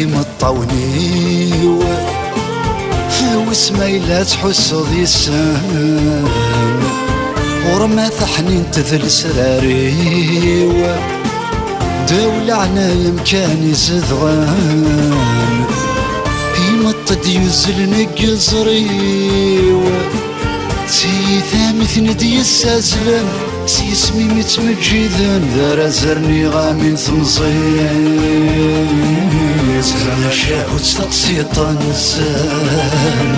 مطونيو وسمايلة تحس ذي السام ورما ثحنين تذل سراريو دولة عنايا مكاني زذغان يمطد يزل نقزريو سيثا مثل دي السازلم سيسمي متمجذن ذا زرني غامن ثمصين زرنا شاء وتستقصي طنسان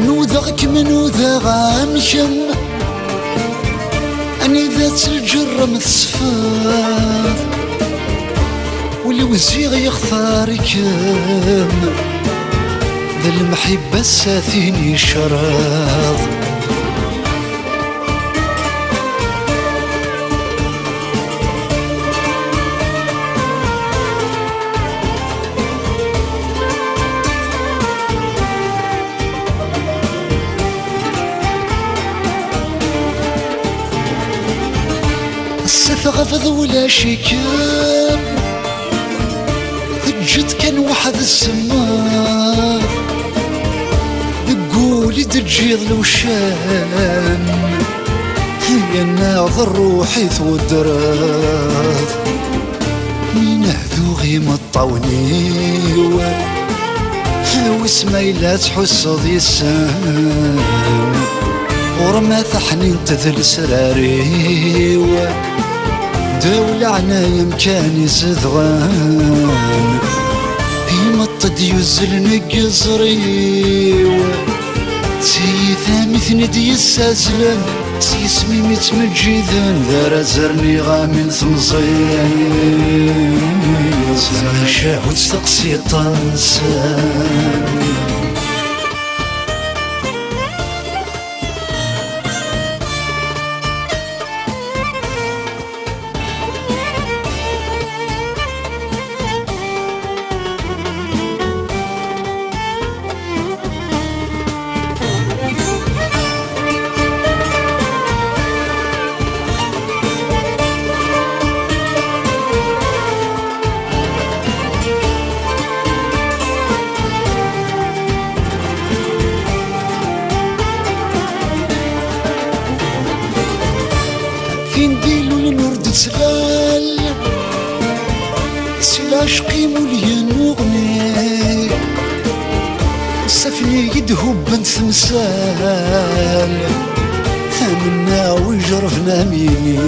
نوذغك من وذا غامشم أني ذات الجرة متصفاف والوزيغ يختار كام ذا المحبة الساثيني شراض غفظ ولا شكام هجت كان واحد السمار بقولي تجيض لو شام هي ناظر روحي ثودراث مين هذوغي مطوني وسمايلة تحس ذي السام ورما ثحنين تذل سراري دولة عنايا مكاني زذغان يمطد يزل نقزريو سيثا مثل دي السازلم سيسمي متمجذن ذا زرني غامن ثمصين زرنا شاء وتستقصي طنسان فين ديلو الورد تسلال سلاش قيمو ليا نغني سفني يدهب بنت ثمسال ثمنا وجرفنا ميني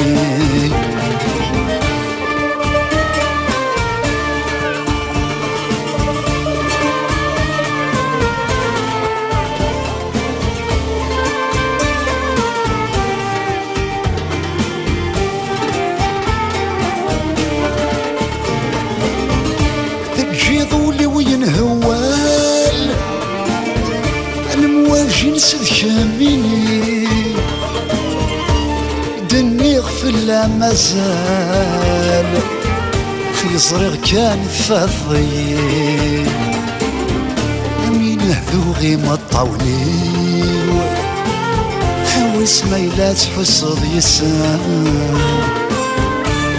دني غفل لا مازال يصرغ كان فضي مين هذوغي ما طاوليو حوس ما يلا تحصد يسان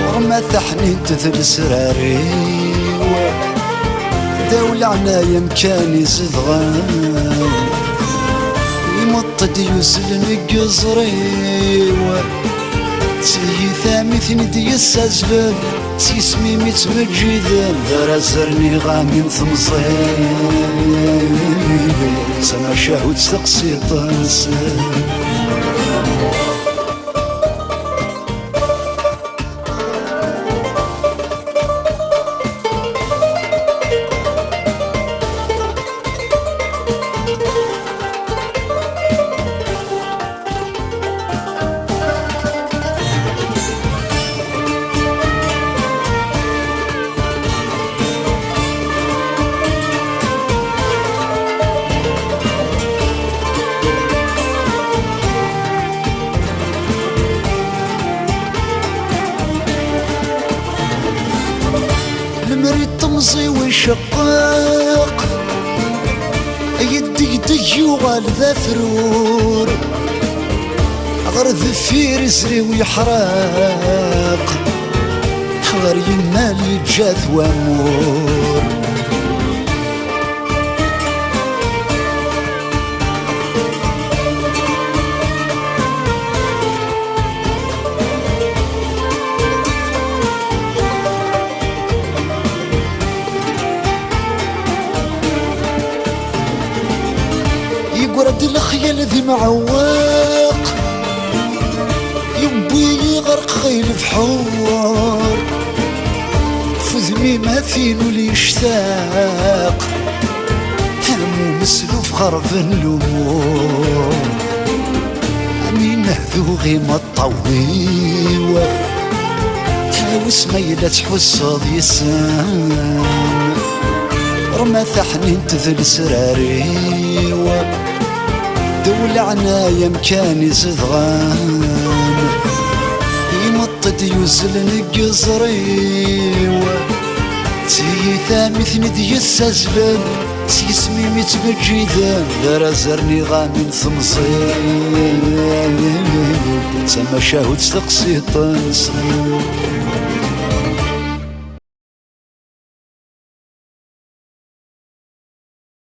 ورما تحنين تذل سراريو داول عنايا مكاني زدغان يمطد يوزل نقزريو سي ثامث ندي يسازلل سيسمي متمجدا درزرني غامي ثمصين سما شاهد تقصي طنسان المريض تمزي ويشقق يدي يدي يغال ذا فرور غرذ فير يزري ويحرق غير يمال يتجاث وامور يقرد الخيال ذي معواق يبي يغرق غير بحوار فذمي ما فين ولي يشتاق همو مسلوف غرب الامور امين هذوغي ما طويو تاوس ما يلا تحوص يسان رما ثحنين تذل سراريو دول عنايا مكاني زدغان يمطد يوزل نقزريو تي ثامث ندي يسازلل سيسمي متمجدا درزرني غامي ثمصين سما شاهد تقصي طنسان